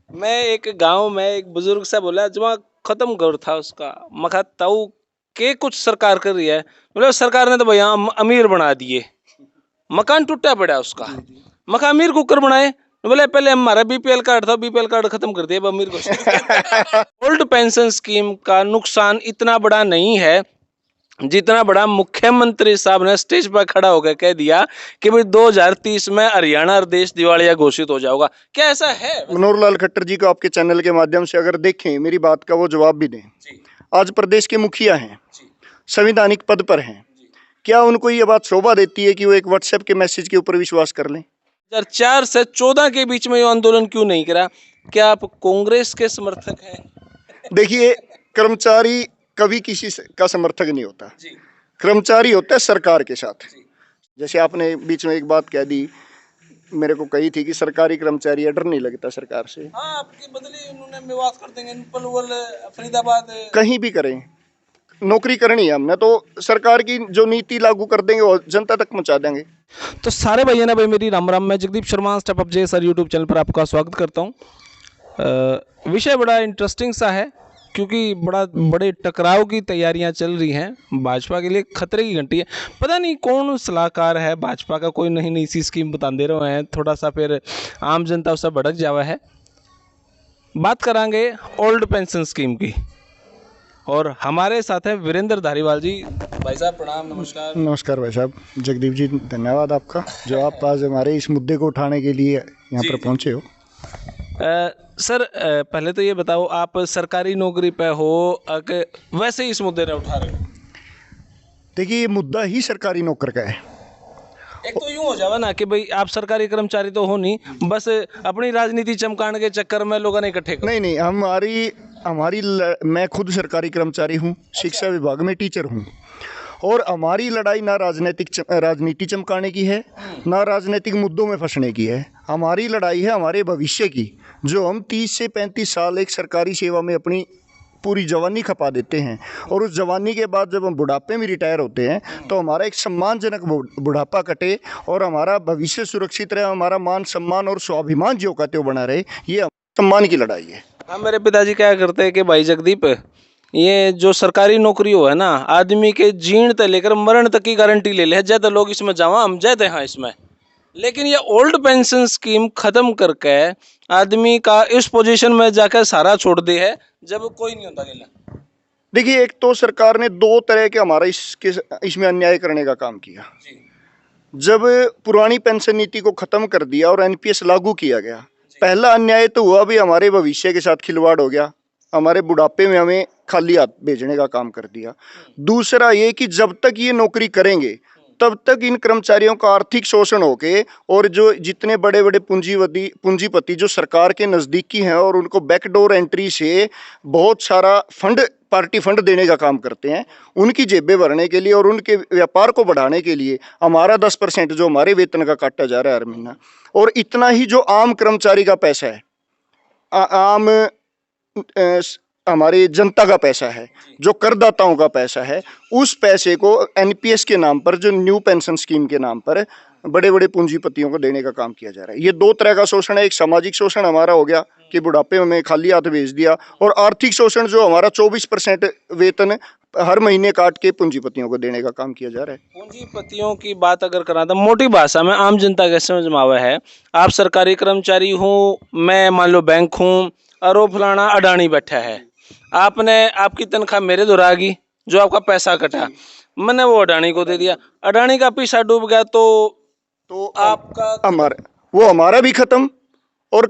मैं एक गांव में एक बुजुर्ग सा बोला जमा खत्म कर था उसका मखा ताऊ के कुछ सरकार कर रही है। बोले सरकार ने तो भैया अमीर बना दिए, मकान टूटा पड़ा उसका। मखा अमीर कुकर बनाए। बोले पहले हमारा बीपीएल कार्ड था, बीपीएल कार्ड खत्म कर दिया, अब अमीर को ओल्ड पेंशन स्कीम का नुकसान इतना बड़ा नहीं है जितना बड़ा मुख्यमंत्री साहब ने स्टेज पर खड़ा होकर कह दिया कि भाई 2030 में हरियाणा और देश दिवालिया घोषित हो जाएगा। क्या ऐसा है? मनोहर लाल खट्टर जी को आपके चैनल के माध्यम से अगर देखें, मेरी बात का वो जवाब भी दें। आज प्रदेश के मुखिया हैं, संवैधानिक पद पर हैं, क्या उनको ये बात शोभा देती है कि वो एक व्हाट्सएप के मैसेज के ऊपर विश्वास कर लें? 2004 से 14 के बीच में ये आंदोलन क्यों नहीं करा? क्या आप कांग्रेस के समर्थक हैं? देखिए, कर्मचारी कभी किसी का समर्थक नहीं होता। कर्मचारी होता है सरकार के साथ। जैसे आपने बीच में एक बात कह दी, मेरे को कही थी कि सरकारी कर्मचारी डर नहीं लगता सरकार से। हाँ, आपकी बदली उन्होंने मेवात कर देंगे, पलवल, फरीदाबाद, कहीं भी करें, नौकरी करनी है हमने तो सरकार की जो नीति लागू कर देंगे वो जनता तक पहुंचा देंगे। तो सारे भैया ना भाई मेरी राम राम। मैं जगदीप शर्मा स्टेप अप जे सर यूट्यूब चैनल पर आपका स्वागत करता हूँ। विषय बड़ा इंटरेस्टिंग सा है क्योंकि बड़े टकराव की तैयारियां चल रही हैं। भाजपा के लिए खतरे की घंटी है। पता नहीं कौन सलाहकार है भाजपा का, कोई नई नई सी स्कीम बता दे रहे हैं, थोड़ा सा फिर आम जनता उससे भड़क जावा है। बात करांगे ओल्ड पेंशन स्कीम की और हमारे साथ है वीरेंद्र धारीवाल जी। भाई साहब प्रणाम, नमस्कार। नमस्कार भाई साहब। जगदीप जी धन्यवाद आपका जो आप आज हमारे इस मुद्दे को उठाने के लिए यहाँ पर पहुँचे हो। सर पहले तो ये बताओ, आप सरकारी नौकरी पे हो वैसे ही इस मुद्दे ने उठा रहे हो? देखिए, ये मुद्दा ही सरकारी नौकर का है। एक तो यूं हो जावा ना कि भाई आप सरकारी कर्मचारी तो हो नहीं, बस अपनी राजनीति चमकाने के चक्कर में लोगों ने इकट्ठे कर। नहीं, हमारी हमारी मैं खुद सरकारी कर्मचारी हूँ, शिक्षा विभाग में टीचर हूँ, और हमारी लड़ाई ना राजनीति चमकाने की है, ना राजनीतिक मुद्दों में फंसने की है। हमारी लड़ाई है हमारे भविष्य की। जो हम 30 से 35 साल एक सरकारी सेवा में अपनी पूरी जवानी खपा देते हैं और उस जवानी के बाद जब हम बुढ़ापे में रिटायर होते हैं तो हमारा एक सम्मानजनक बुढ़ापा कटे और हमारा भविष्य सुरक्षित रहे, हमारा मान सम्मान और स्वाभिमान जो का त्यों बना रहे, ये सम्मान की लड़ाई है। हाँ, मेरे पिताजी क्या करते हैं कि भाई जगदीप, ये जो सरकारी नौकरी हो है ना, आदमी के जीण तक लेकर मरण तक की गारंटी ले ले, ज्यादा लोग इसमें जावा हम जाते हैं इसमें। लेकिन ये ओल्ड पेंशन स्कीम खत्म करके आदमी का इस पोजीशन में जाकर सारा छोड़ दे है जब कोई नहीं होता गिला। देखिए, एक तो सरकार ने दो तरह के हमारा इसमें अन्याय करने का काम किया। जब पुरानी पेंशन नीति को खत्म कर दिया और एनपीएस लागू किया गया, पहला अन्याय तो हुआ भी हमारे भविष्य के साथ खिलवाड़ हो गया, हमारे बुढ़ापे में हमें खाली हाथ भेजने का काम कर दिया। दूसरा ये कि जब तक ये नौकरी करेंगे तब तक इन कर्मचारियों का आर्थिक शोषण होके और जो जितने बड़े बड़े पूंजीपति जो सरकार के नज़दीकी हैं और उनको बैकडोर एंट्री से बहुत सारा पार्टी फंड देने का काम करते हैं, उनकी जेबें भरने के लिए और उनके व्यापार को बढ़ाने के लिए हमारा 10% जो हमारे वेतन का काटा जा रहा है हर महीना, और इतना ही जो आम कर्मचारी का पैसा है, आम हमारी जनता का पैसा है, जो करदाताओं का पैसा है, उस पैसे को एनपीएस के नाम पर, जो न्यू पेंशन स्कीम के नाम पर बड़े बड़े पूंजीपतियों को देने का काम किया जा रहा है। ये दो तरह का शोषण है। एक सामाजिक शोषण हमारा हो गया कि बुढ़ापे में खाली हाथ भेज दिया, और आर्थिक शोषण जो हमारा 24% वेतन हर महीने काट के पूंजीपतियों को देने का काम किया जा रहा है। पूंजीपतियों की बात अगर करा तो मोटी भाषा में आम जनता के समझ में आवा है, आप सरकारी कर्मचारी हूँ, मैं मान लो बैंक हूँ और वो फलाना अडानी बैठा है, आपने आपकी तनख्वाह मेरे द्वारा गई, जो आपका पैसा कटा मैंने वो अडानी को दे दिया, अडानी का पैसा डूब गया तो आपका हमारा भी खत्म, और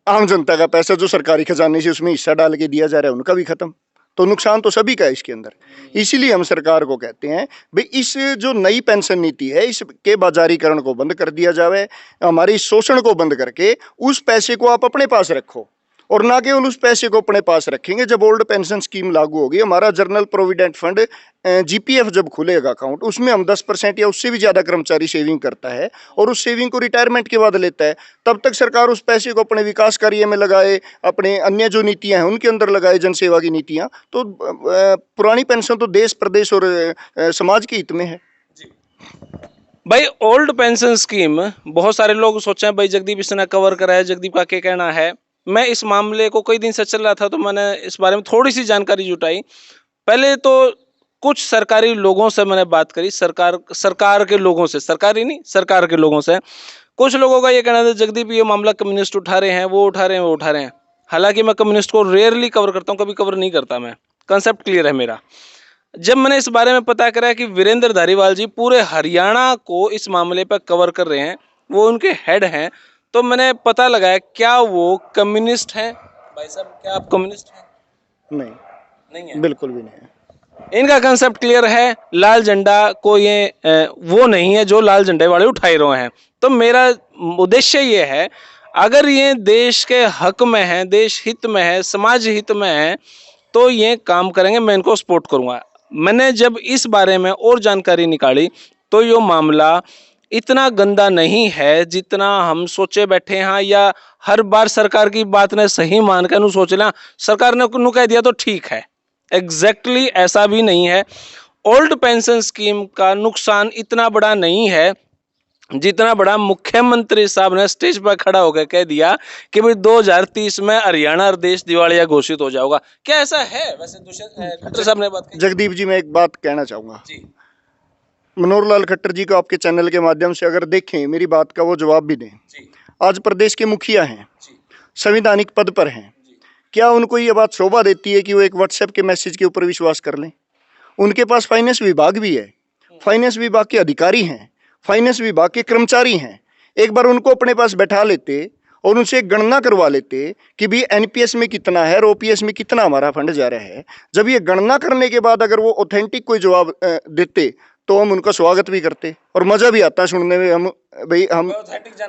आम जनता का पैसा जो सरकारी खजाने से उसमें हिस्सा डाल के दिया जा रहा है उनका भी खत्म। तो नुकसान तो सभी का है इसके अंदर। इसीलिए हम सरकार को कहते हैं भाई, इस जो नई पेंशन नीति है इसके बाजारीकरण को बंद कर दिया जाए, हमारे इस शोषण को बंद करके उस पैसे को आप अपने पास रखो, और ना केवल उस पैसे को अपने पास रखेंगे। जब ओल्ड पेंशन स्कीम लागू होगी, हमारा जनरल प्रोविडेंट फंड जीपीएफ जब खुलेगा अकाउंट, उसमें हम 10% या उससे भी ज़्यादा कर्मचारी सेविंग करता है और उस सेविंग को रिटायरमेंट के बाद लेता है, तब तक सरकार उस पैसे को अपने विकास कार्य में लगाए, अपने अन्य जो नीतियां हैं उनके अंदर लगाए, जनसेवा की नीतियां। तो पुरानी पेंशन तो देश, प्रदेश और समाज के हित में है। भाई ओल्ड पेंशन स्कीम बहुत सारे लोग सोचे भाई जगदीप इसने कवर करा है, जगदीप का क्या कहना है मैं इस मामले को कई दिन से चल रहा था, तो मैंने इस बारे में थोड़ी सी जानकारी जुटाई। पहले तो कुछ सरकारी लोगों से मैंने बात करी, सरकार के लोगों से, सरकारी नहीं, सरकार के लोगों से। कुछ लोगों का ये कहना था, जगदीप ये मामला कम्युनिस्ट उठा रहे हैं, वो उठा रहे हैं, वो उठा रहे हैं। हालांकि मैं कम्युनिस्ट को रेयरली कवर करता हूँ, कभी कवर नहीं करता मैं, कंसेप्ट क्लियर है मेरा। जब मैंने इस बारे में पता करा कि वीरेंद्र धारीवाल जी पूरे हरियाणा को इस मामले पर कवर कर रहे हैं, वो उनके हेड हैं, तो मैंने पता लगाया क्या वो कम्युनिस्ट हैं। भाई साहब, क्या आप कम्युनिस्ट हैं? नहीं, नहीं है, बिल्कुल भी नहीं है। इनका कंसेप्ट क्लियर है, लाल झंडा को ये वो नहीं है जो लाल झंडे वाले उठाए रहे हैं। तो मेरा उद्देश्य ये है, अगर ये देश के हक में है, देश हित में है, समाज हित में है, तो ये काम करेंगे, मैं इनको सपोर्ट करूंगा। मैंने जब इस बारे में और जानकारी निकाली, तो ये मामला इतना गंदा नहीं है जितना हम सोचे बैठे हैं, या हर बार सरकार की बात ने सही मान कर सोच लें सरकार ने नु कह दिया तो ठीक है। एग्जैक्टली ऐसा भी नहीं है। ओल्ड पेंशन स्कीम का नुकसान इतना बड़ा नहीं है जितना बड़ा मुख्यमंत्री साहब ने स्टेज पर खड़ा होकर कह दिया कि भाई 2030 में हरियाणा और देश दिवालिया घोषित हो जाएगा। क्या ऐसा है? वैसे खट्टर साहब ने बात की। जगदीप जी, मैं एक बात कहना चाहूँगा। जी मनोहर लाल खट्टर जी को आपके चैनल के माध्यम से अगर देखें, मेरी बात का वो जवाब भी दें। जी आज प्रदेश के मुखिया हैं, जी संवैधानिक पद पर हैं, जी क्या उनको ये बात शोभा देती है कि वो एक व्हाट्सएप के मैसेज के ऊपर विश्वास कर लें? उनके पास फाइनेंस विभाग भी है, फाइनेंस विभाग के अधिकारी हैं, फाइनेंस विभाग के कर्मचारी हैं। एक बार उनको अपने पास बैठा लेते और उनसे एक गणना करवा लेते कि भी एनपीएस में कितना है और ओपीएस में कितना हमारा फंड जा रहा है। जब ये गणना करने के बाद अगर वो ऑथेंटिक कोई जवाब देते तो हम उनका स्वागत भी करते और मज़ा भी आता सुनने में। हम भाई हम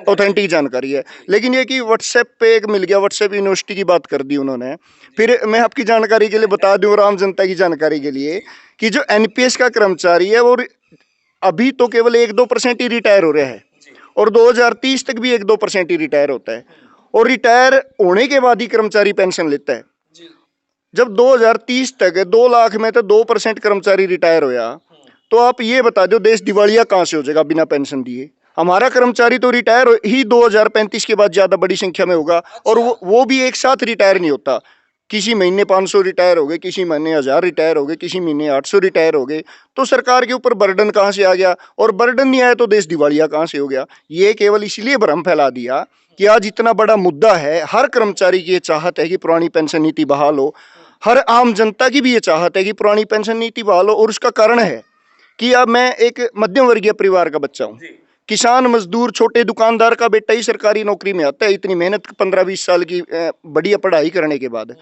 ऑथेंटिक जानकारी है, लेकिन ये कि व्हाट्सएप पे एक मिल गया, व्हाट्सएप यूनिवर्सिटी की बात कर दी उन्होंने। फिर मैं आपकी जानकारी के लिए बता दूं, आम जनता की जानकारी के लिए, कि जो एनपीएस का कर्मचारी है वो अभी तो केवल 1-2% ही रिटायर हो रहा है और 2030 तक भी 1-2% ही रिटायर होता है, और रिटायर होने के बाद ही कर्मचारी पेंशन लेता है। जब 2030 तक 2 लाख में तो 2% कर्मचारी रिटायर होया, तो आप ये बता दो देश दिवालिया कहाँ से हो जाएगा बिना पेंशन दिए? हमारा कर्मचारी तो रिटायर ही 2035 के बाद ज़्यादा बड़ी संख्या में होगा, और वो भी एक साथ रिटायर नहीं होता। किसी महीने 500 रिटायर हो गए, किसी महीने 1000 रिटायर हो गए, किसी महीने 800 रिटायर हो गए। तो सरकार के ऊपर बर्डन कहाँ से आ गया? और बर्डन नहीं आया तो देश दिवालिया कहाँ से हो गया? ये केवल इसलिए भ्रम फैला दिया कि आज इतना बड़ा मुद्दा है, हर कर्मचारी की ये चाहत है कि पुरानी पेंशन नीति बहाल हो, हर आम जनता की भी ये चाहत है कि पुरानी पेंशन नीति बहाल हो। और उसका कारण है कि अब मैं एक मध्यम वर्गीय परिवार का बच्चा हूँ, किसान मजदूर छोटे दुकानदार का बेटा ही सरकारी नौकरी में आता है, इतनी मेहनत 15-20 साल की बढ़िया पढ़ाई करने के बाद,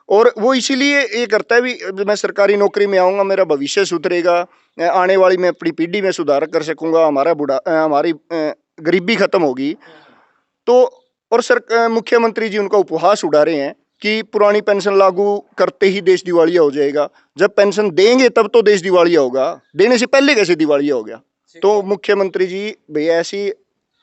और वो इसीलिए ये करता है भी मैं सरकारी नौकरी में आऊँगा, मेरा भविष्य सुधरेगा, आने वाली मैं अपनी पीढ़ी में सुधार कर सकूँगा, हमारी गरीबी खत्म होगी। तो और मुख्यमंत्री जी उनका उपहास उड़ा रहे हैं कि पुरानी पेंशन लागू करते ही देश दिवालिया हो जाएगा। जब पेंशन देंगे तब तो देश दिवालिया होगा, देने से पहले कैसे दिवालिया हो गया? तो मुख्यमंत्री जी भैया ऐसी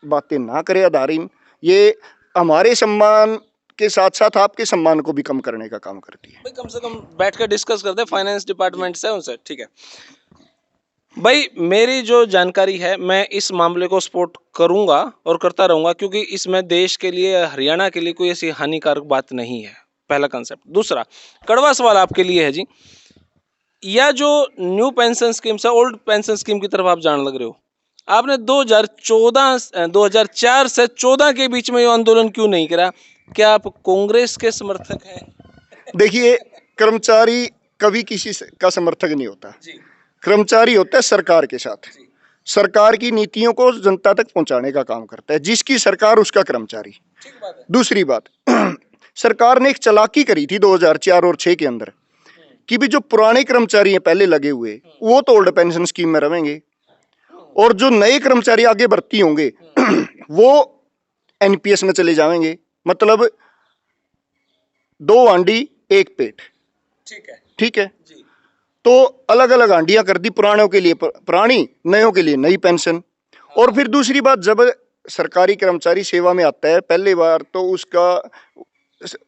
बातें ना करें आधारीन, ये हमारे सम्मान के साथ साथ आपके सम्मान को भी कम करने का काम करती है। भाई कम से कम बैठ कर डिस्कस करते हैं फाइनेंस डिपार्टमेंट से उनसे, ठीक है भाई। मेरी जो जानकारी है, मैं इस मामले को सपोर्ट करूंगा और करता रहूंगा, क्योंकि इसमें देश के लिए, हरियाणा के लिए कोई ऐसी हानिकारक बात नहीं है, पहला कंसेप्ट। दूसरा कड़वा सवाल आपके लिए है जी, या जो न्यू पेंशन स्कीम से ओल्ड पेंशन स्कीम की तरफ आप जाने लग रहे हो, आपने 2004 से 14 के बीच में ये आंदोलन क्यों नहीं करा? क्या आप कांग्रेस के समर्थक हैं? देखिए, कर्मचारी कभी किसी का समर्थक नहीं होता जी कर्मचारी होता है सरकार के साथ, जी सरकार की नीतियों को जनता तक पहुंचाने का काम करता है, जिसकी सरकार उसका कर्मचारी। ठीक बात है। दूसरी बात, सरकार ने एक चालाकी करी थी 2004 और 6 के अंदर कि भी जो पुराने कर्मचारी हैं पहले लगे हुए, वो तो ओल्ड पेंशन स्कीम में रहेंगे, और जो नए कर्मचारी आगे भर्ती होंगे वो एनपीएस में चले जाएंगे। मतलब 2 हांडी 1 पेट, ठीक है। जी तो अलग अलग हांडियां कर दी, पुरानों के लिए पुरानी, नयों के लिए नई पेंशन। और फिर दूसरी बात, जब सरकारी कर्मचारी सेवा में आता है पहली बार तो उसका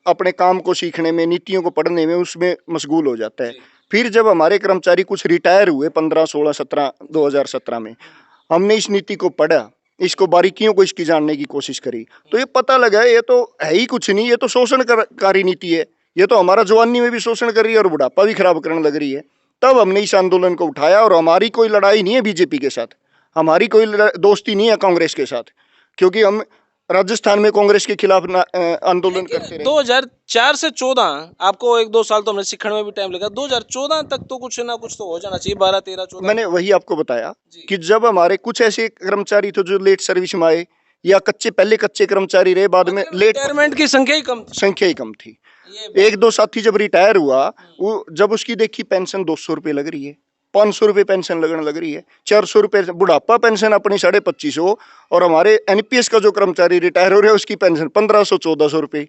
अपने काम को सीखने में, नीतियों को पढ़ने में, उसमें मशगूल हो जाता है। फिर जब हमारे कर्मचारी कुछ रिटायर हुए 15, 16, 17, 2017 में, हमने इस नीति को पढ़ा इसको बारीकियों को इसकी जानने की कोशिश करी, तो ये पता लगा ये तो है ही कुछ नहीं, ये तो शोषणकारी नीति है, ये तो हमारा जवानी में भी शोषण कर रही है और बुढ़ापा भी खराब करने लग रही है। तब हमने इस आंदोलन को उठाया, और हमारी कोई लड़ाई नहीं है बीजेपी के साथ, हमारी कोई दोस्ती नहीं है कांग्रेस के साथ, क्योंकि हम राजस्थान में कांग्रेस के खिलाफ आंदोलन करते रहे। 2004 से 14 आपको 1-2 साल तो हमने सीखने में भी टाइम लगा, 2014 तक तो कुछ ना कुछ तो हो जाना चाहिए, 12, 13, 14। मैंने वही आपको बताया कि जब हमारे कुछ ऐसे कर्मचारी थे जो लेट सर्विस में आए, या पहले कच्चे कर्मचारी रहे, बाद में लेट, रिटायरमेंट की संख्या ही कम थी। एक दो साथी जब रिटायर हुआ, वो जब उसकी देखी पेंशन 200 रुपये लग रही है, 500 रुपये पेंशन लगने लग रही है, 400 रुपये बुढ़ापा पेंशन अपनी 2550, और हमारे एनपीएस का जो कर्मचारी रिटायर हो रहे हैं उसकी पेंशन 1500-1400 रुपये।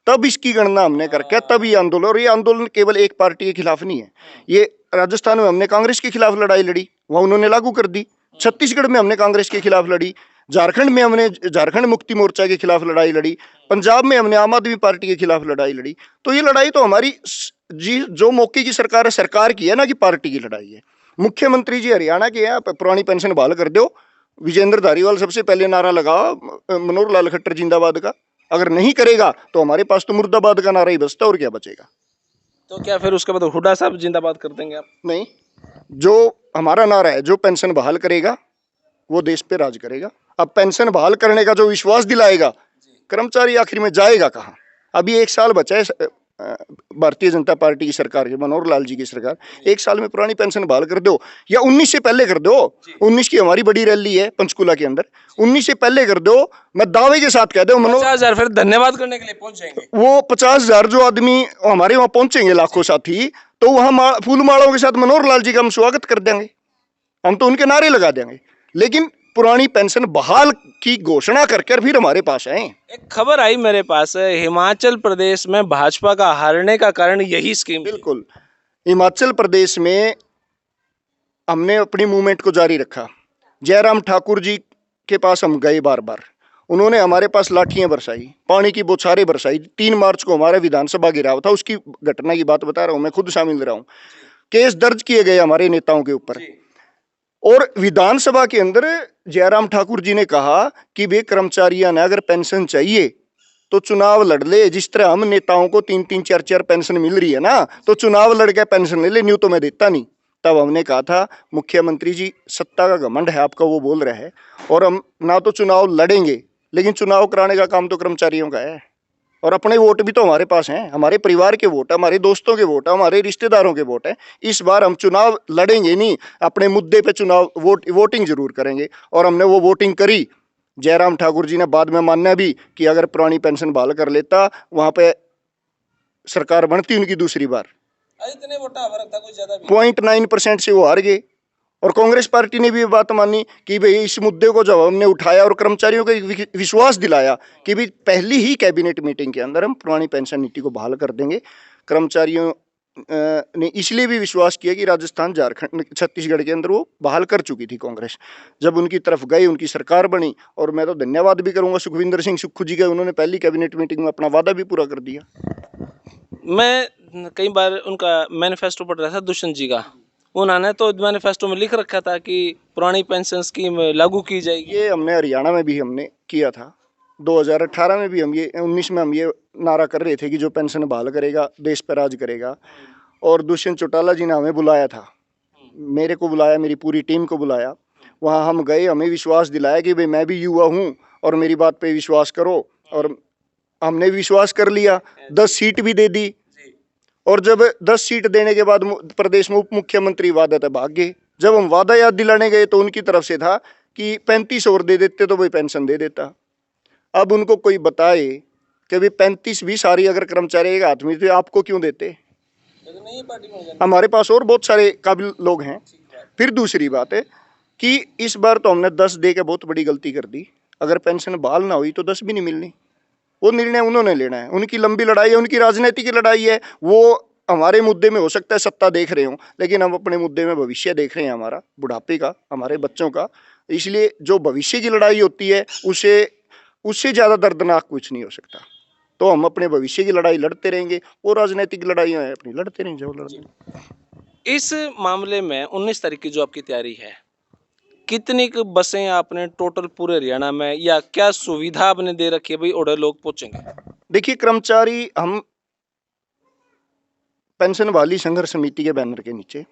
तब इसकी गणना हमने करके तब ये आंदोलन, और ये आंदोलन केवल एक पार्टी के खिलाफ नहीं है, ये राजस्थान में हमने कांग्रेस के खिलाफ लड़ाई लड़ी, वह उन्होंने लागू कर दी। छत्तीसगढ़ में हमने कांग्रेस के खिलाफ लड़ी, झारखंड में हमने झारखंड मुक्ति मोर्चा के खिलाफ लड़ाई लड़ी, पंजाब में हमने आम आदमी पार्टी के खिलाफ लड़ाई लड़ी। तो ये लड़ाई तो हमारी जी जो मौके की सरकार है, सरकार की है ना, कि पार्टी की लड़ाई है। मुख्यमंत्री जी हरियाणा के हैं, पुरानी पेंशन बहाल कर दो, विजेंद्र धारीवाल सबसे पहले नारा लगाओ मनोहर लाल खट्टर जिंदाबाद का, अगर नहीं करेगा तो हमारे पास तो मुर्दाबाद का नारा ही बचता, और क्या बचेगा। तो क्या फिर उसके बाद हुड्डा साहब जिंदाबाद कर देंगे आप? नहीं, जो हमारा नारा है, जो पेंशन बहाल करेगा वो देश पे राज करेगा। अब पेंशन बहाल करने का जो विश्वास दिलाएगा, कर्मचारी आखिर में जाएगा कहाँ? अभी 1 साल बचा है भारतीय जनता पार्टी की सरकार के, मनोहर लाल जी की सरकार, 1 साल में पुरानी पेंशन बहाल कर दो, या 19 से पहले कर दो। 19 की हमारी बड़ी रैली है पंचकुला के अंदर, 19 से पहले कर दो। मैं दावे के साथ कह दो, 50,000 फिर धन्यवाद करने के लिए पहुंच जाएंगे। वो 50,000 जो आदमी हमारे वहां पहुंचेंगे, लाखों साथी, तो वहां फूल मालाओं के साथ मनोहर लाल जी का हम स्वागत कर देंगे, हम तो उनके नारे लगा देंगे। लेकिन पुरानी पेंशन बहाल की घोषणा करके फिर हमारे पास आए। एक खबर आई मेरे पास, हिमाचल प्रदेश में भाजपा का हारने का कारण यही स्कीम। बिल्कुल, हिमाचल प्रदेश में हमने अपनी मूवमेंट को जारी रखा। जयराम ठाकुर जी के पास हम गए बार बार, उन्होंने हमारे पास लाठियां बरसाई, पानी की बौछारें बरसाई। 3 मार्च को हमारा विधानसभा गिराव था, उसकी घटना की बात बता रहा हूं, मैं खुद शामिल रहा हूं। केस दर्ज किए गए हमारे नेताओं के ऊपर, और विधानसभा के अंदर जयराम ठाकुर जी ने कहा कि वे कर्मचारियों ने अगर पेंशन चाहिए तो चुनाव लड़ ले, जिस तरह हम नेताओं को 3-3, 4-4 पेंशन मिल रही है ना, तो चुनाव लड़ के पेंशन ले ले, न्यू तो मैं देता नहीं। तब हमने कहा था, मुख्यमंत्री जी सत्ता का घमंड है आपका, वो बोल रहे हैं, और हम ना तो चुनाव लड़ेंगे, लेकिन चुनाव कराने का काम तो कर्मचारियों का है, और अपने वोट भी तो हमारे पास हैं, हमारे परिवार के वोट, हमारे दोस्तों के वोट, हमारे रिश्तेदारों के वोट हैं। इस बार हम चुनाव लड़ेंगे नहीं, अपने मुद्दे पे चुनाव वोटिंग जरूर करेंगे, और हमने वो वोटिंग करी। जयराम ठाकुर जी ने बाद में माना भी कि अगर पुरानी पेंशन बहाल कर लेता, वहां पे सरकार बनती उनकी दूसरी बार। इतने वोट फर्क था, कोई ज्यादा भी 0.9% से वो हार गए, और कांग्रेस पार्टी ने भी ये बात मानी कि भाई इस मुद्दे को जब हमने उठाया और कर्मचारियों को विश्वास दिलाया कि भाई पहली ही कैबिनेट मीटिंग के अंदर हम पुरानी पेंशन नीति को बहाल कर देंगे। कर्मचारियों ने इसलिए भी विश्वास किया कि राजस्थान, झारखंड, छत्तीसगढ़ के अंदर वो बहाल कर चुकी थी कांग्रेस। जब उनकी तरफ गए, उनकी सरकार बनी, और मैं तो धन्यवाद भी करूंगा सुखविंदर सिंह सुक्खू जी का, उन्होंने पहली कैबिनेट मीटिंग में अपना वादा भी पूरा कर दिया। मैं कई बार उनका मैनिफेस्टो पढ़ रहा था, दुष्यंत जी का, उन्होंने तो मैनिफेस्टो में लिख रखा था कि पुरानी पेंशन स्कीम लागू की जाएगी। ये हमने हरियाणा में भी हमने किया था, 2018 में भी हम ये, 19 में हम ये नारा कर रहे थे कि जो पेंशन बहाल करेगा देश पर राज करेगा। और दुष्यंत चौटाला जी ने हमें बुलाया था, मेरे को बुलाया, मेरी पूरी टीम को बुलाया, वहाँ हम गए, हमें विश्वास दिलाया कि भाई मैं भी युवा हूँ और मेरी बात पे विश्वास करो, और हमने विश्वास कर लिया। 10 सीट भी दे दी, और जब 10 सीट देने के बाद प्रदेश में उप मुख्यमंत्री वादा था भाग गए। जब हम वादा याद दिलाने गए तो उनकी तरफ से था कि 35 और दे देते तो वही पेंशन दे देता। अब उनको कोई बताए कि भाई 35 भी सारी अगर कर्मचारी एक हाथ में, तो आपको क्यों देते? हमारे पास और बहुत सारे काबिल लोग हैं। फिर दूसरी बात है कि इस बार तो हमने 10 दे के बहुत बड़ी गलती कर दी। अगर पेंशन बहाल ना हुई तो 10 भी नहीं मिलनी। वो निर्णय उन्होंने लेना है, उनकी लंबी लड़ाई है, उनकी राजनीति की लड़ाई है। वो हमारे मुद्दे में हो सकता है सत्ता देख रहे हो, लेकिन हम अपने मुद्दे में भविष्य देख रहे हैं, हमारा बुढ़ापे का, हमारे बच्चों का। इसलिए जो भविष्य की लड़ाई होती है उससे ज़्यादा दर्दनाक कुछ नहीं हो सकता। तो हम अपने भविष्य की लड़ाई लड़ते रहेंगे, वो राजनीतिक लड़ाइयाँ हैं अपनी लड़ते रहेंगे। इस मामले में 19 तारीख की जो आपकी तैयारी है, कितनी बसें आपने टोटल पूरे हरियाणा में, या क्या सुविधा आपने दे रखी है भाई ओडे लोग पहुंचेंगे? देखिए, कर्मचारी हम पेंशन वाली संघर्ष समिति के बैनर के नीचे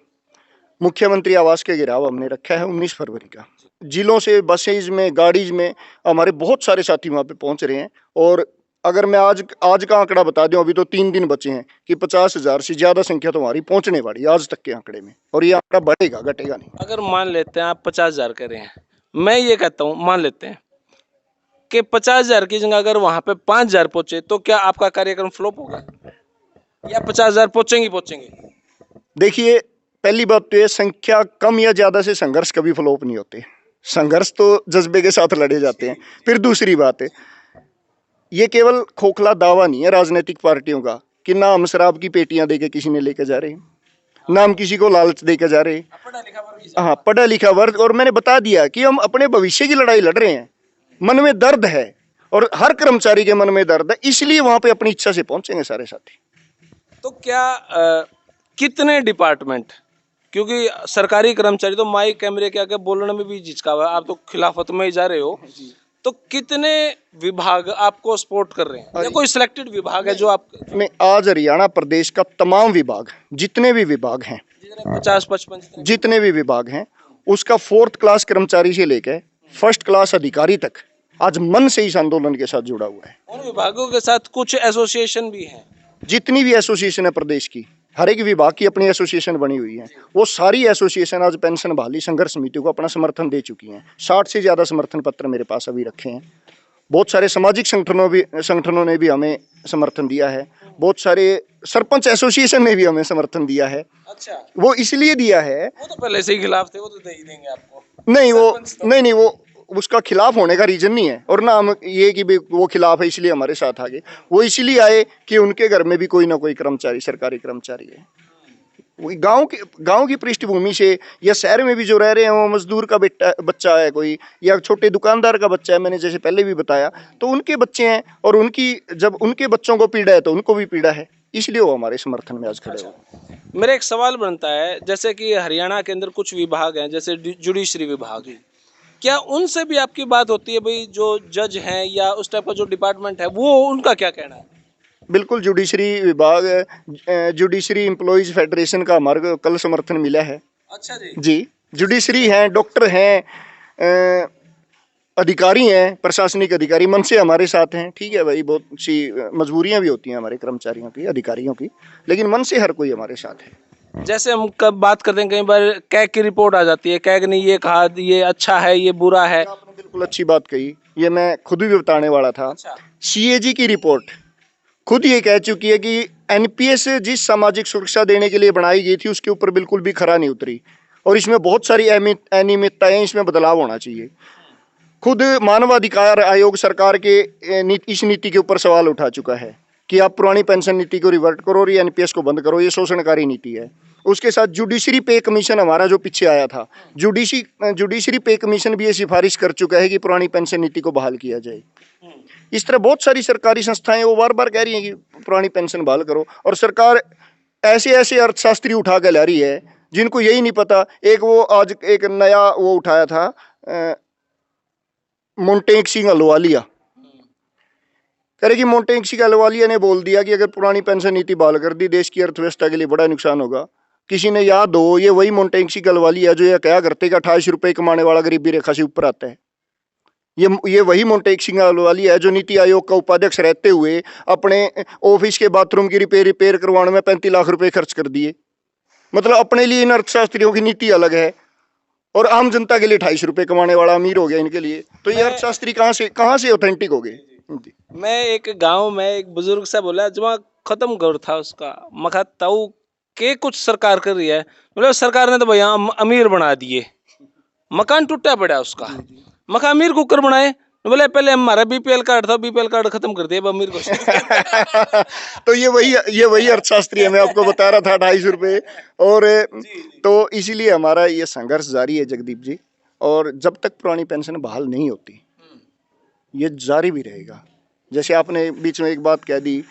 मुख्यमंत्री आवास के घेराव हमने रखा है 19 फरवरी का। जिलों से बसेज में, गाड़ीज में हमारे बहुत सारे साथी वहाँ पे पहुँच रहे हैं। और अगर मैं आज का आंकड़ा बता दूं, अभी तो 3 दिन बचे हैं, कि 50,000 से ज़्यादा संख्या तो हमारी पहुँचने वाली है आज तक के आंकड़े में, और ये आंकड़ा बढ़ेगा, घटेगा नहीं। अगर मान लेते हैं आप 50,000 कह रहे हैं, मैं ये कहता हूँ मान लेते हैं कि 50,000 की जगह अगर वहां पे 5,000 पहुंचे, तो क्या आपका कार्यक्रम फ्लॉप होगा या 50,000 पहुंचेंगे? देखिए, पहली बात तो ये, संख्या कम या ज़्यादा से संघर्ष कभी फ्लॉप नहीं होते। संघर्ष तो जज्बे के साथ लड़े जाते हैं। फिर दूसरी बात है, ये केवल खोखला दावा नहीं है राजनीतिक पार्टियों का कि ना हम शराब की पेटियां देके किसी ने लेके जा रहे, ना हम किसी को लालच देके जा रहे। हाँ, पढ़ा लिखा वर्ग। और मैंने बता दिया कि हम अपने भविष्य की लड़ाई लड़ रहे हैं। मन में दर्द है और हर कर्मचारी के मन में दर्द है, इसलिए वहां पे अपनी इच्छा से पहुंचेंगे सारे साथी। तो क्या कितने डिपार्टमेंट, क्योंकि सरकारी कर्मचारी तो माइक कैमरे के आगे बोलने में भी झिझका हुआ है, आप तो खिलाफत में ही जा रहे हो, तो कितने विभाग आपको सपोर्ट कर रहे हैं या कोई सिलेक्टेड विभाग है जो आप? मैं आज हरियाणा प्रदेश का तमाम विभाग, जितने भी विभाग हैं, 50-55 जितने भी विभाग हैं, उसका 4th क्लास कर्मचारी से लेकर 1st क्लास अधिकारी तक आज मन से इस आंदोलन के साथ जुड़ा हुआ है। उन विभागों के साथ कुछ एसोसिएशन भी हैं, जितनी भी एसोसिएशन है प्रदेश की, हर एक विभाग की अपनी एसोसिएशन बनी हुई है। वो सारी एसोसिएशन आज पेंशन बहाली संघर्ष समिति को अपना समर्थन दे चुकी हैं। 60 से ज़्यादा समर्थन पत्र मेरे पास अभी रखे हैं। बहुत सारे सामाजिक संगठनों ने भी हमें समर्थन दिया है। बहुत सारे सरपंच एसोसिएशन ने भी हमें समर्थन दिया है। अच्छा, वो इसलिए दिया है, वो तो पहले से ही खिलाफ थे, वो तो दे ही देंगे आपको। नहीं वो नहीं वो उसका खिलाफ होने का रीजन नहीं है, और ना हम ये कि वो खिलाफ है इसलिए हमारे साथ आ गए। वो इसलिए आए कि उनके घर में भी कोई ना कोई कर्मचारी, सरकारी कर्मचारी है। वही गांव की पृष्ठभूमि से, या शहर में भी जो रह रहे हैं, वो मजदूर का बच्चा है कोई, या छोटे दुकानदार का बच्चा है, मैंने जैसे पहले भी बताया, तो उनके बच्चे हैं, और जब उनके बच्चों को पीड़ा है तो उनको भी पीड़ा है, इसलिए वो हमारे समर्थन में आज खड़े हो। मेरा एक सवाल बनता है, जैसे कि हरियाणा के अंदर कुछ विभाग हैं, जैसे जुडिशरी विभाग, क्या उनसे भी आपकी बात होती है भाई, जो जज हैं या उस टाइप का जो डिपार्टमेंट है, वो उनका क्या कहना है? बिल्कुल, जुडिशरी विभाग, जुडिशरी एम्प्लॉयज़ फेडरेशन का हमारे को कल समर्थन मिला है। अच्छा जी, जुडिशरी हैं, डॉक्टर हैं, अधिकारी हैं, प्रशासनिक अधिकारी मन से हमारे साथ हैं। ठीक है भाई, बहुत सी मजबूरियां भी होती हैं हमारे कर्मचारियों की, अधिकारियों की, लेकिन मन से हर कोई हमारे साथ है। जैसे हम कब बात करते हैं, कई बार कैग की रिपोर्ट आ जाती है, कैग ने ये कहा ये अच्छा है, ये बुरा है। आपने बिल्कुल अच्छी बात कही, ये मैं खुद भी बताने वाला था। अच्छा। सीएजी की रिपोर्ट खुद ये कह चुकी है कि एनपीएस जिस सामाजिक सुरक्षा देने के लिए बनाई गई थी, उसके ऊपर बिल्कुल भी खरा नहीं उतरी, और इसमें बहुत सारी अनियमितताएं, इसमें बदलाव होना चाहिए। खुद मानवाधिकार आयोग सरकार के इस नीति के ऊपर सवाल उठा चुका है कि आप पुरानी पेंशन नीति को रिवर्ट करो और ये एनपीएस को बंद करो, ये शोषणकारी नीति है। उसके साथ जुडिशरी पे कमीशन हमारा जो पीछे आया था, जुडिशरी पे कमीशन भी ये सिफारिश कर चुका है कि पुरानी पेंशन नीति को बहाल किया जाए। इस तरह बहुत सारी सरकारी संस्थाएं वो बार बार कह रही हैं कि पुरानी पेंशन बहाल करो, और सरकार ऐसे ऐसे अर्थशास्त्री उठा के ला रही है जिनको यही नहीं पता। एक वो आज एक नया वो उठाया था, मोन्टेक सिंह अहलूवालिया, कह रहे कि मोन्टेक सिंह अहलूवालिया ने बोल दिया कि अगर पुरानी पेंशन नीति बहाल कर दी, देश की अर्थव्यवस्था के लिए बड़ा नुकसान होगा। किसी ने याद हो, ये वही मोन्टेक सिंह अहलूवालिया जो ये क्या करते का 28 रुपए कमाने वाला गरीबी रेखा से ऊपर आता है। ये वही मोन्टेक सिंह अहलूवालिया है जो नीति आयोग का उपाध्यक्ष रहते हुए अपने ऑफिस के बाथरूम की रिपेयर करवाने में 35 लाख रुपए खर्च कर दिए। मतलब अपने लिए इन अर्थशास्त्रियों की नीति अलग है, और आम जनता के लिए 28 रुपए कमाने वाला अमीर हो गया इनके लिए। तो ये अर्थशास्त्री कहाँ से ऑथेंटिक हो गए? मैं एक गांव में एक बुजुर्ग से बोला, जमा खत्म घर था उसका, मखा ताऊ के कुछ सरकार कर रही है, मतलब सरकार ने तो भैया अमीर बना दिए, मकान टूटा पड़ा उसका, मखा अमीर कुकर बनाए, बोले पहले हमारा बीपीएल कार्ड था, बीपीएल कार्ड खत्म कर दिया, अब अमीर को तो ये वही अर्थशास्त्री है, मैं आपको बता रहा था 28 रुपए। और तो इसीलिए हमारा ये संघर्ष जारी है जगदीप जी, और जब तक पुरानी पेंशन बहाल नहीं होती ये जारी भी रहेगा। जैसे आपने बीच में एक बात कह दी,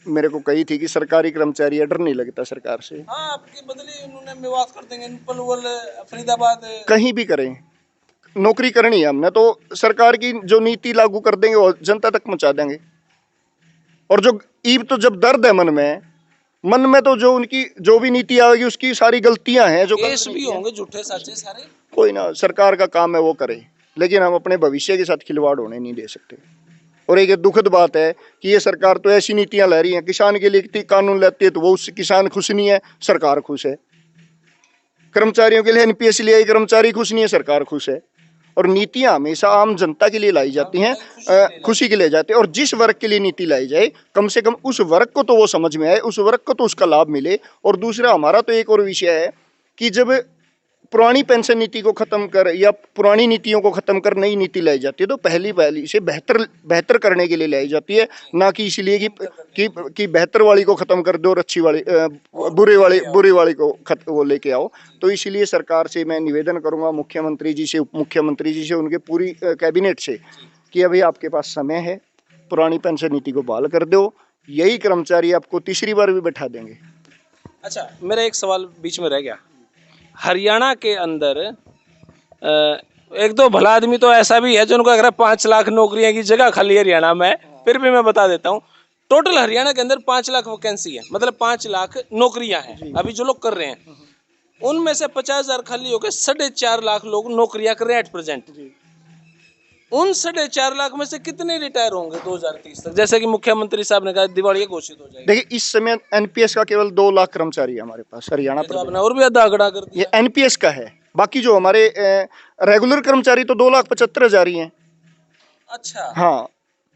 मेरे को कही थी कि सरकारी कर्मचारी है, डर नहीं लगता सरकार से। हाँ, आपकी बदली उन्होंने मेवात कर देंगे, पलवल, फरीदाबाद, कहीं भी करें, नौकरी करनी है हमने, तो सरकार की जो नीति लागू कर देंगे वो जनता तक पहुंचा देंगे। और जो ईब तो जब दर्द है मन में तो जो उनकी जो भी नीति आएगी उसकी सारी गलतियां हैं जो केस भी होंगे झूठे सच्चे सारे। कोई ना, सरकार का काम है वो करे, लेकिन हम अपने भविष्य के साथ खिलवाड़ होने नहीं दे सकते। और एक दुखद बात है कि ये सरकार तो ऐसी नीतियां ला रही है, किसान के लिए इतनी कानून लाती है तो वो उससे किसान खुश नहीं है, सरकार खुश है। कर्मचारियों के लिए एनपीएस ले आई, कर्मचारी खुश नहीं है, सरकार खुश है। और नीतियां हमेशा आम जनता के लिए लाई जाती हैं, खुशी के लिए जाती है। और जिस वर्ग के लिए नीति लाई जाए कम से कम उस वर्ग को तो वो समझ में आए, उस वर्ग को तो उसका लाभ मिले। और दूसरा हमारा तो एक और विषय है कि जब पुरानी पेंशन नीति को खत्म कर या पुरानी नीतियों को खत्म कर नई नीति लाई जाती है तो पहली से बेहतर करने के लिए लाई जाती है, ना कि इसलिए कि बेहतर वाली को खत्म कर दो और अच्छी वाली बुरे वाली को वो लेके आओ। तो इसलिए सरकार से मैं निवेदन करूंगा, मुख्यमंत्री जी से, उप मुख्यमंत्री जी से, उनके पूरी कैबिनेट से, कि अभी आपके पास समय है, पुरानी पेंशन नीति को बहाल कर दो, यही कर्मचारी आपको तीसरी बार भी बैठा देंगे। अच्छा, मेरा एक सवाल बीच में रह गया। हरियाणा के अंदर एक दो भला आदमी तो ऐसा भी है जो उनको अगर 5 लाख नौकरियां की जगह खाली है हरियाणा में, फिर भी मैं बता देता हूँ, टोटल हरियाणा के अंदर 5 लाख वैकेंसी है, मतलब 5 लाख नौकरियां हैं अभी जो लोग कर रहे हैं। उनमें से 50,000 खाली हो गए, 4.5 लाख लोग नौकरियां कर रहे हैं एट प्रेजेंट। उन 4.5 लाख में से कितने रिटायर होंगे 2030 तक, जैसे कि मुख्यमंत्री साहब ने कहा दिवाली घोषित हो जाएगी। देखिए इस समय एनपीएस का केवल 2 लाख कर्मचारी है हमारे पास हरियाणा तो आपने और भी आधा आंकड़ा कर दिया। ये एनपीएस का है, बाकी जो हमारे रेगुलर कर्मचारी तो 2,75,000 ही हैं। अच्छा हाँ,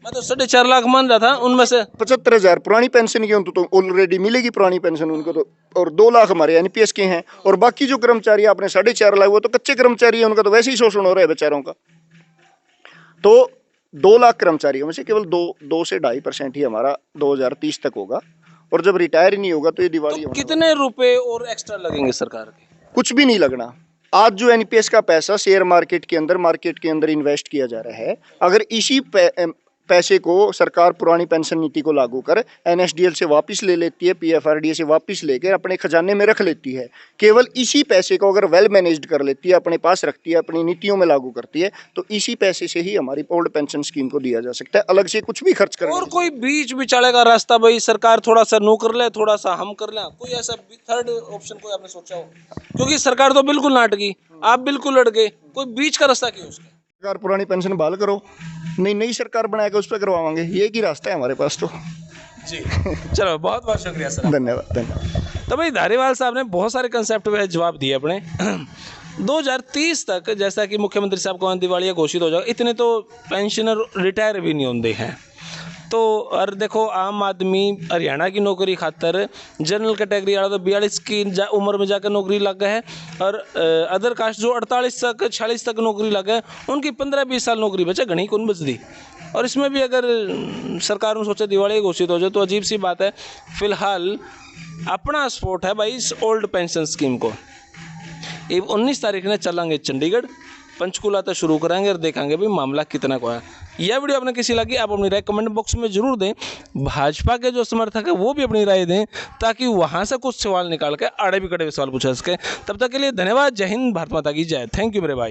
मैं तो 4.5 लाख मान रहा था, उनमें से 75,000 पुरानी पेंशन की उनको तो ऑलरेडी मिलेगी पुरानी पेंशन उनको तो, और 2 लाख हमारे एनपीएस के हैं। और बाकी जो कर्मचारी आपने 4.5 लाख, वो तो कच्चे कर्मचारी है, उनका तो वैसे ही शोषण हो रहा है बेचारों का। तो 2 लाख कर्मचारियों में से केवल 2 से 2.5% ही हमारा 2030 तक होगा। और जब रिटायर ही नहीं होगा तो ये दिवाली तो कितने रुपए और एक्स्ट्रा लगेंगे सरकार के? कुछ भी नहीं लगना। आज जो एनपीएस का पैसा शेयर मार्केट के अंदर इन्वेस्ट किया जा रहा है, अगर इसी पैसे को सरकार पुरानी पेंशन नीति को लागू कर एनएसडीएल से वापस ले लेती है, पीएफआरडीए से वापस लेकर अपने खजाने में रख लेती है, केवल इसी पैसे को अगर वेल मैनेज्ड कर लेती है, अपने पास रखती है, अपनी नीतियों में लागू करती है, तो इसी पैसे से ही हमारी ओल्ड पेंशन स्कीम को दिया जा सकता है, अलग से कुछ भी खर्च कर। और कोई बीच बिचाले का रास्ता भाई सरकार थोड़ा सा नो कर ले, थोड़ा सा हम कर लें, कोई ऐसा थर्ड ऑप्शन कोई आपने सोचा हो? क्योंकि सरकार तो बिल्कुल नाटकी, आप बिल्कुल लड़ गए, कोई बीच का रास्ता क्यों? उसका सरकार पुरानी पेंशन बहाल करो, नई सरकार बनाएगा उस पर करवाएंगे, ये ही रास्ता है हमारे पास तो। जी चलो, बहुत बहुत शुक्रिया सर, धन्यवाद। तो भाई धारीवाल साहब ने बहुत सारे कंसेप्ट पे जवाब दिए अपने। 2030 तक जैसा कि मुख्यमंत्री साहब को दिवालिया घोषित हो जाएगा, इतने तो पेंशनर रिटायर भी नहीं होते हैं। तो और देखो आम आदमी हरियाणा की नौकरी खातर जनरल कैटेगरी वाला तो 42 की उम्र में जाकर नौकरी लग गए है, और अदर कास्ट जो 48 तक 46 तक नौकरी लग गए, उनकी 15-20 साल नौकरी बचे, घनी कौन बच दी। और इसमें भी अगर सरकार ने सोचा दिवाली घोषित हो जाए तो अजीब सी बात है। फिलहाल अपना सपोर्ट है भाई इस ओल्ड पेंशन स्कीम को। 19 तारीख ने चलेंगे चंडीगढ़, पंचकूला तो शुरू करेंगे और देखेंगे भी मामला कितना को है। यह वीडियो आपने किसी लगी आप अपनी राय कमेंट बॉक्स में जरूर दें। भाजपा के जो समर्थक है वो भी अपनी राय दें, ताकि वहां से कुछ सवाल निकाल के आड़े भी कड़े सवाल पूछा सके। तब तक के लिए धन्यवाद। जय हिंद, भारत माता की जय। थैंक यू मेरे भाई।